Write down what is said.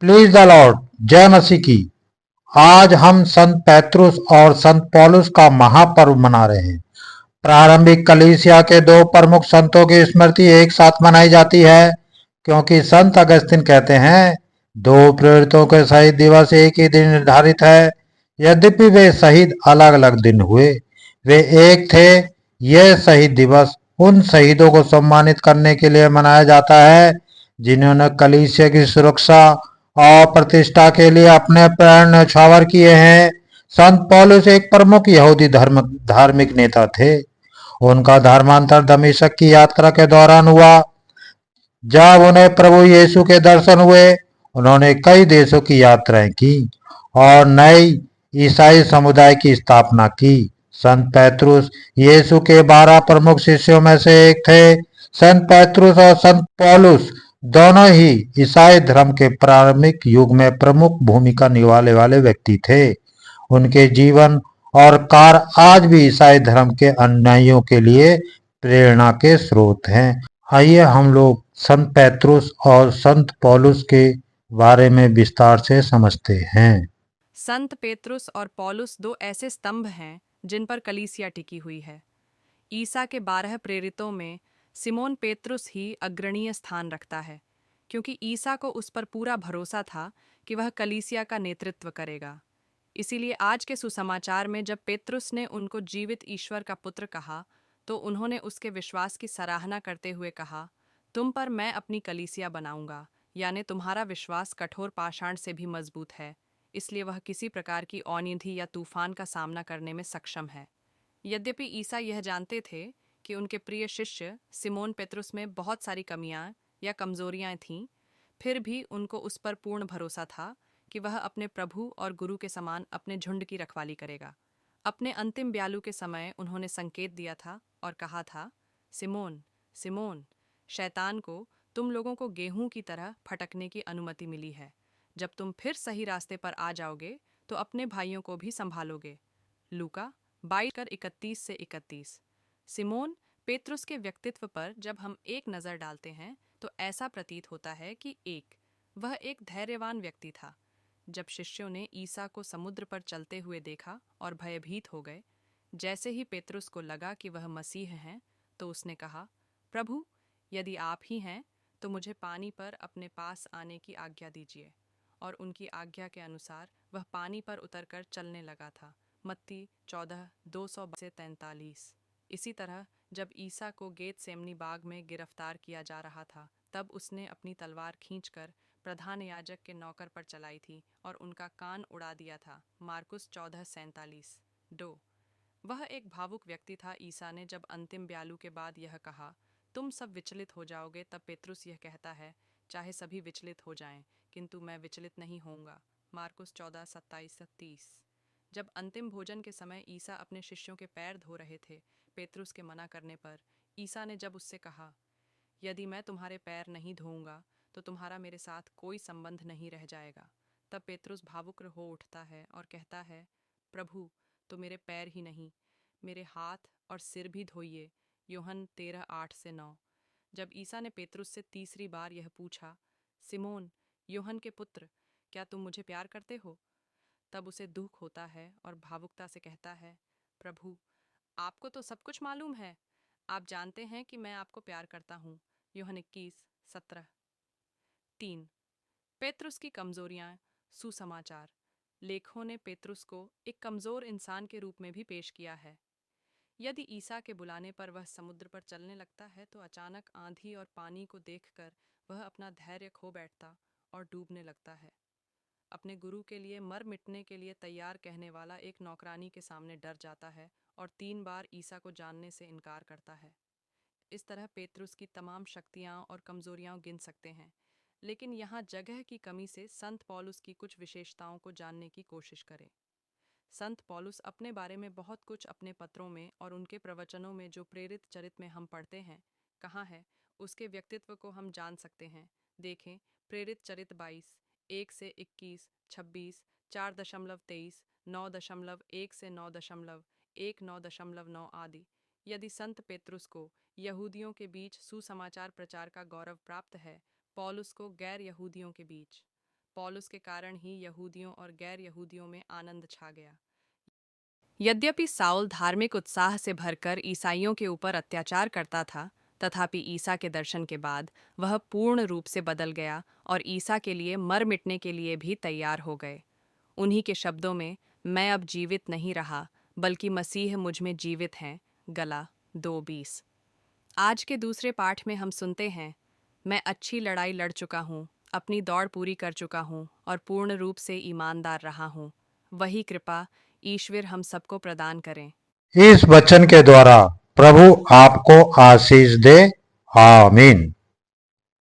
Please the Lord, जय मसीह की। आज हम संत पेत्रुस और संत पौलुस का महापर्व मना रहे हैं। प्रारंभिक कलीसिया के दो प्रमुख संतों की स्मृति एक साथ मनाई जाती है, क्योंकि संत अगस्तिन कहते हैं दो प्रेरितों के शहीद दिवस एक ही दिन निर्धारित है। यद्यपि वे शहीद अलग अलग दिन हुए, वे एक थे। यह शहीद दिवस उन शहीदों को सम्मानित करने के लिए मनाया जाता है जिन्होंने कलीसिया की सुरक्षा और प्रतिष्ठा के लिए अपने प्राण न्यौछावर किए हैं। संत पौलुस एक प्रमुख यहूदी धार्मिक नेता थे। उनका धर्मांतर दमिश्क की यात्रा के दौरान हुआ। जब उन्हें प्रभु यीशु के दर्शन हुए, उन्होंने कई देशों की यात्राएं की और नई ईसाई समुदाय की स्थापना की। संत पेत्रुस यीशु के 12 प्रमुख शिष्यों में से एक थे। संत पेत्रुस और संत पौलुस दोनों ही ईसाई धर्म के प्रारंभिक युग में प्रमुख भूमिका निभाने वाले व्यक्ति थे। उनके जीवन और कार्य आज भी ईसाई धर्म के अनुयायियों के लिए प्रेरणा के स्रोत हैं। आइए हम लोग संत पेत्रुस और संत पौलुस के बारे में विस्तार से समझते हैं। संत पेतरुस और पौलुस दो ऐसे स्तंभ हैं जिन पर कलीसिया टिकी हुई है। ईसा के 12 प्रेरितों में सिमोन पेतरुस ही अग्रणीय स्थान रखता है, क्योंकि ईसा को उस पर पूरा भरोसा था कि वह कलीसिया का नेतृत्व करेगा। इसीलिए आज के सुसमाचार में जब पेतरुस ने उनको जीवित ईश्वर का पुत्र कहा, तो उन्होंने उसके विश्वास की सराहना करते हुए कहा, तुम पर मैं अपनी कलीसिया बनाऊंगा, यानी तुम्हारा विश्वास कठोर पाषाण से भी मजबूत है, इसलिए वह किसी प्रकार की औनिधि या तूफान का सामना करने में सक्षम है। यद्यपि ईसा यह जानते थे कि उनके प्रिय शिष्य सिमोन पेतरुस में बहुत सारी कमियां या कमजोरियां थीं, फिर भी उनको उस पर पूर्ण भरोसा था कि वह अपने प्रभु और गुरु के समान अपने झुंड की रखवाली करेगा। अपने अंतिम ब्यालू के समय उन्होंने संकेत दिया था और कहा था, सिमोन, सिमोन, शैतान को तुम लोगों को गेहूं की तरह फटकने की अनुमति मिली है। जब तुम फिर सही रास्ते पर आ जाओगे तो अपने भाइयों को भी संभालोगे। लूका 22:31-31। सिमोन पेतरुस के व्यक्तित्व पर जब हम एक नज़र डालते हैं तो ऐसा प्रतीत होता है कि वह एक धैर्यवान व्यक्ति था। जब शिष्यों ने ईसा को समुद्र पर चलते हुए देखा और भयभीत हो गए, जैसे ही पेतरुस को लगा कि वह मसीह हैं, तो उसने कहा, प्रभु, यदि आप ही हैं तो मुझे पानी पर अपने पास आने की आज्ञा दीजिए। और उनकी आज्ञा के अनुसार वह पानी पर उतरकर चलने लगा था। मत्ती 14:2-43। इसी तरह जब ईसा को गेतसेमनी बाग में गिरफ्तार किया जा रहा था, तब उसने अपनी तलवार खींचकर प्रधान याजक के नौकर पर चलाई थी और उनका कान उड़ा दिया था। मार्कुस 14:47। वह एक भावुक व्यक्ति था। ईसा ने जब अंतिम ब्यालू के बाद यह कहा, तुम सब विचलित हो जाओगे, तब पेतरुस यह कहता है, चाहे सभी विचलित हो जाएं, किंतु मैं विचलित नहीं होऊंगा। मार्कुस 14:27-30। जब अंतिम भोजन के समय ईसा अपने शिष्यों के पैर धो रहे थे, पेतरुस के मना करने पर, ईसा ने जब उससे कहा, यदि मैं तुम्हारे पैर नहीं धोऊंगा तो तुम्हारा मेरे साथ कोई संबंध नहीं रह जाएगा। तब पेतरुस भावुक हो उठता है और कहता है, प्रभु, तो मेरे पैर ही नहीं, मेरे हाथ और सिर भी धोइए। यूहन्ना 13:8-9। जब ईसा ने पेतरुस से तीसरी बार यह पूछा, सिमोन, यूहन्ना के पुत्र, क्या तुम मुझे प्यार करते हो? तब उसे दुख होता है और भावुकता से कहता है, प्रभु, आपको तो सब कुछ मालूम है। आप जानते हैं कि मैं आपको प्यार करता हूँ। यूहन्ना 21:17। 3। पेतरुस की कमजोरियां। सुसमाचार लेखों ने पेतरुस को एक कमजोर इंसान के रूप में भी पेश किया है। यदि ईसा के बुलाने पर वह समुद्र पर चलने लगता है, तो अचानक आंधी और पानी को देखकर वह अपना धैर्य खो बैठता और डूबने लगता है। अपने गुरु के लिए मर मिटने के लिए तैयार कहने वाला एक नौकरानी के सामने डर जाता है और 3 बार ईसा को जानने से इनकार करता है। इस तरह पेतरुस की तमाम शक्तियां और कमजोरियां गिन सकते हैं, लेकिन यहाँ जगह की कमी से संत पौलुस की कुछ विशेषताओं को जानने की कोशिश करें। संत पौलुस अपने बारे में बहुत कुछ अपने पत्रों में और उनके प्रवचनों में, जो प्रेरित चरित में हम पढ़ते हैं, कहाँ है, उसके व्यक्तित्व को हम जान सकते हैं। देखें, प्रेरित चरित 22:1-21, 26, 4:23, 9:1-9:1, 9:9 आदि। यदि संत पेतरुस को यहूदियों के बीच सुसमाचार प्रचार का गौरव प्राप्त है, पौलुस को गैर यहूदियों के बीच पौलुस के कारण ही यहूदियों और गैर यहूदियों में आनंद छा गया। यद्यपि साउल धार्मिक उत्साह से भरकर ईसाइयों के ऊपर अत्याचार करता था, तथापि ईसा के दर्शन के बाद वह पूर्ण रूप से बदल गया और ईसा के लिए मर मिटने के लिए भी तैयार हो गए। उन्हीं के शब्दों में, मैं अब जीवित नहीं रहा बल्कि मसीह मुझ में जीवित हैं, गला 2:20। आज के दूसरे पाठ में हम सुनते हैं, मैं अच्छी लड़ाई लड़ चुका हूँ, अपनी दौड़ पूरी कर चुका हूँ और पूर्ण रूप से ईमानदार रहा हूँ। वही कृपा ईश्वर हम सबको प्रदान करें। इस वचन के द्वारा प्रभु आपको आशीष दे। आमीन।